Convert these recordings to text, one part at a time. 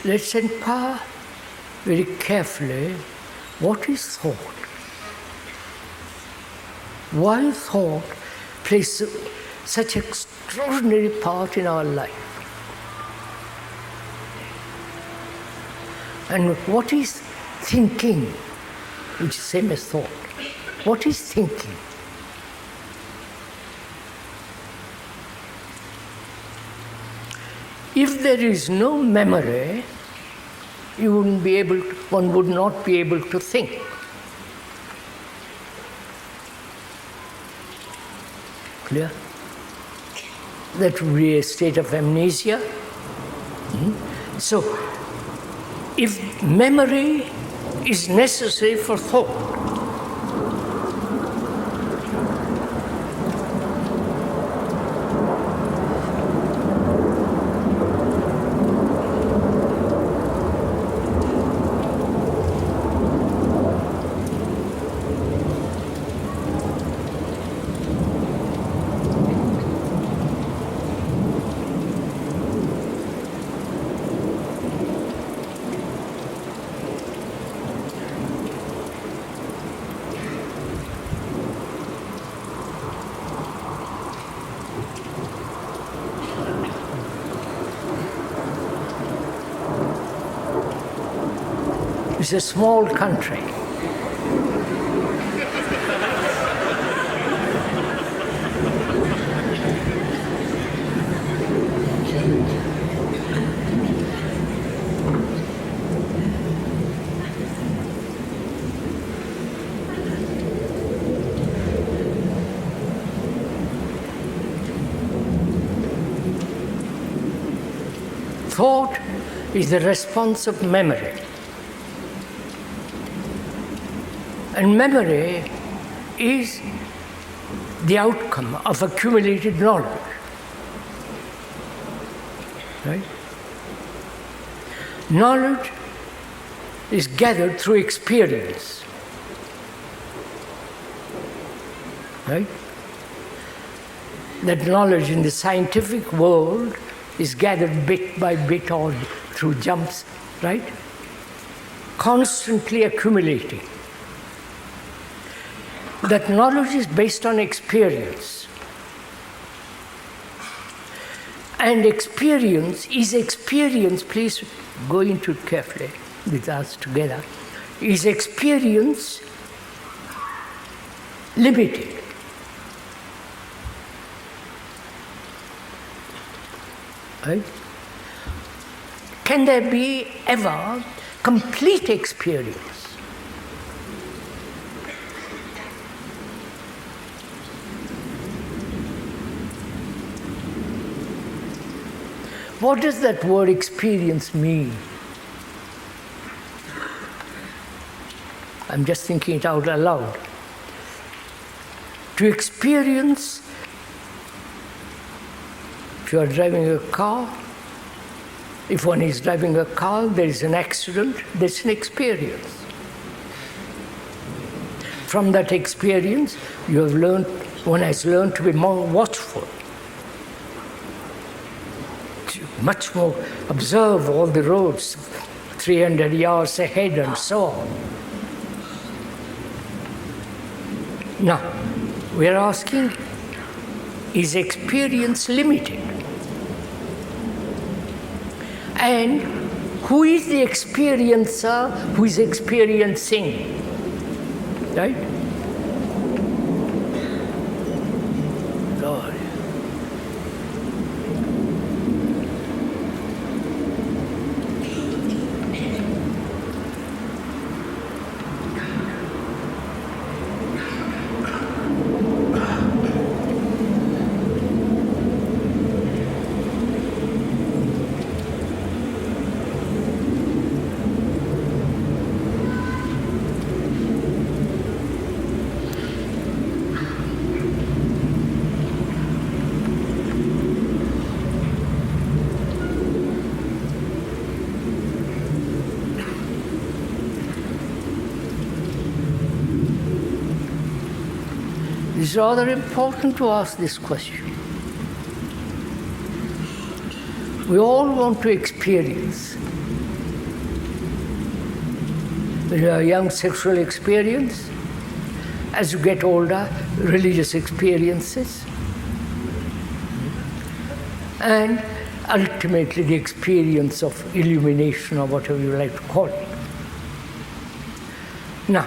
let's inquire very carefully, what is thought? Why thought plays such an extraordinary part in our life? And what is thinking, which is same as thought? What is thinking? If there is no memory, one would not be able to think. Clear? That would be a state of amnesia. So, if memory is necessary for thought, it's a small country. Thought is the response of memory. And memory is the outcome of accumulated knowledge. Right? Knowledge is gathered through experience. Right? That knowledge in the scientific world is gathered bit by bit or through jumps, right? Constantly accumulating. That knowledge is based on experience. And experience, please go into it carefully with us together, is experience limited? Right? Can there be ever complete experience? What does that word experience mean? I'm just thinking it out aloud. To experience, if you are driving a car, if one is driving a car, there is an accident, there's an experience. From that experience, one has learned to be more watchful. Much more observe all the roads 300 yards ahead and so on. Now, we are asking, is experience limited? And who is the experiencer who is experiencing? Right? Lord. It's rather important to ask this question. We all want to experience. When you are young, sexual experience. As you get older, religious experiences. And ultimately the experience of illumination, or whatever you like to call it. Now,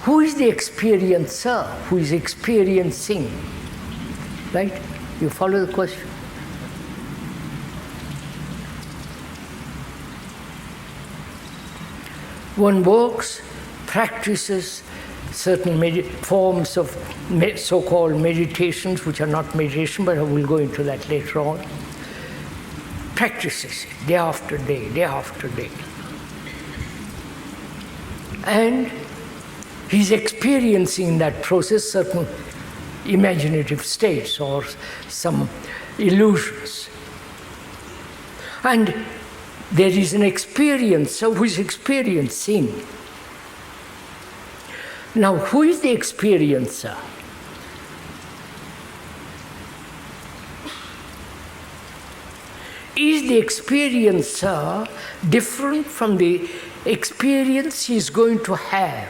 who is the experiencer? Who is experiencing? Right? You follow the question? One works, practices certain forms of so-called meditations, which are not meditation, but I will go into that later on. Practices it day after day, day after day. And he's experiencing in that process certain imaginative states or some illusions. And there is an experiencer who is experiencing. Now, who is the experiencer? Is the experiencer different from the experience he is going to have?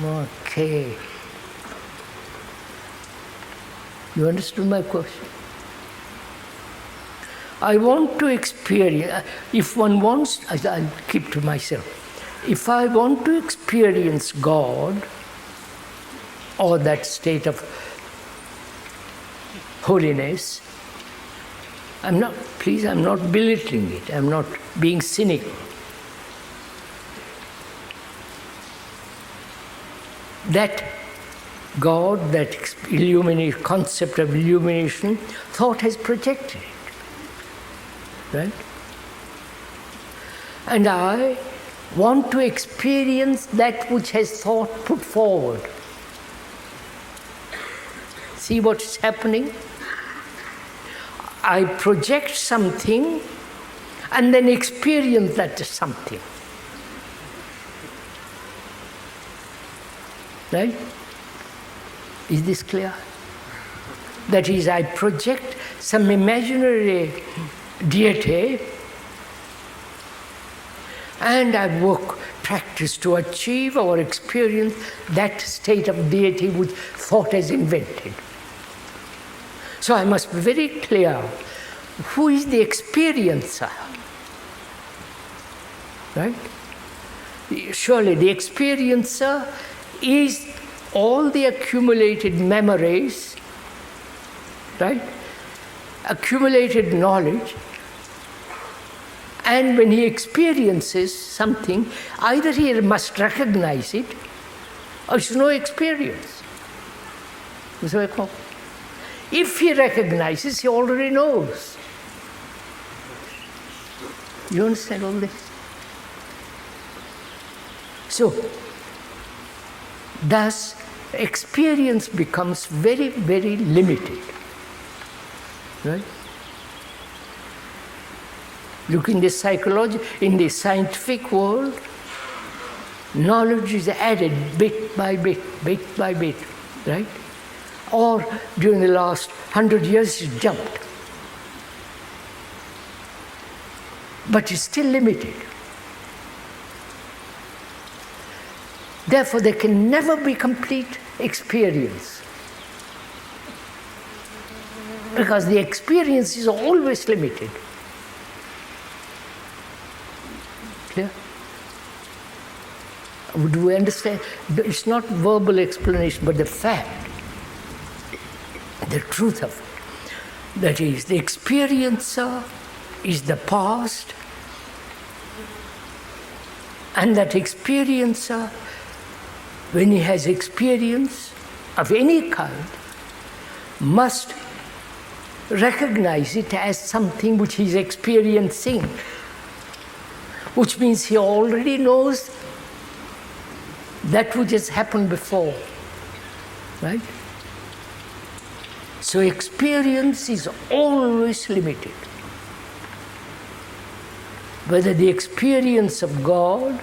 Okay. You understood my question? I want to experience, if one wants, I'll keep to myself. If I want to experience God, or that state of holiness, I'm not belittling it, I'm not being cynical. That God, that concept of illumination, thought has projected it, right? And I want to experience that which has thought put forward. See what is happening? I project something and then experience that something. Right? Is this clear? That is, I project some imaginary deity and I practice to achieve or experience that state of deity which thought has invented. So I must be very clear, who is the experiencer? Right? Surely the experiencer is all the accumulated memories, right? Accumulated knowledge. And when he experiences something, either he must recognize it, or it's no experience. If he recognizes, he already knows. You understand all this? So, thus, experience becomes very, very limited. Right? Look in the scientific world, knowledge is added bit by bit, right? Or during the last 100 years it's jumped. But it's still limited. Therefore, there can never be complete experience. Because the experience is always limited. Clear? Do we understand? It's not verbal explanation, but the fact, the truth of it. That is, the experiencer is the past, and that experiencer, when he has experience of any kind, must recognize it as something which he is experiencing, which means he already knows that which has happened before, right? So experience is always limited. Whether the experience of God,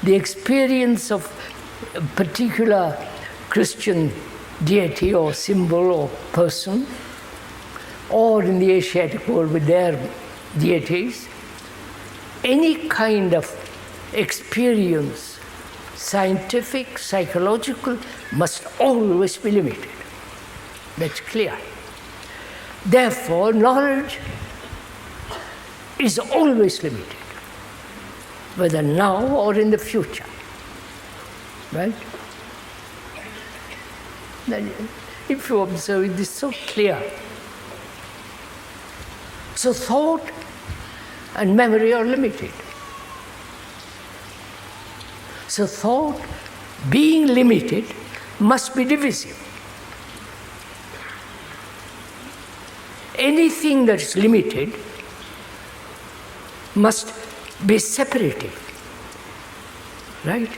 the experience of a particular Christian deity or symbol or person, or in the Asiatic world with their deities, any kind of experience, scientific, psychological, must always be limited. That's clear. Therefore, knowledge is always limited, whether now or in the future. Right? Then, if you observe it, is so clear. So thought and memory are limited. So thought, being limited, must be divisive. Anything that is limited must be separated. Right?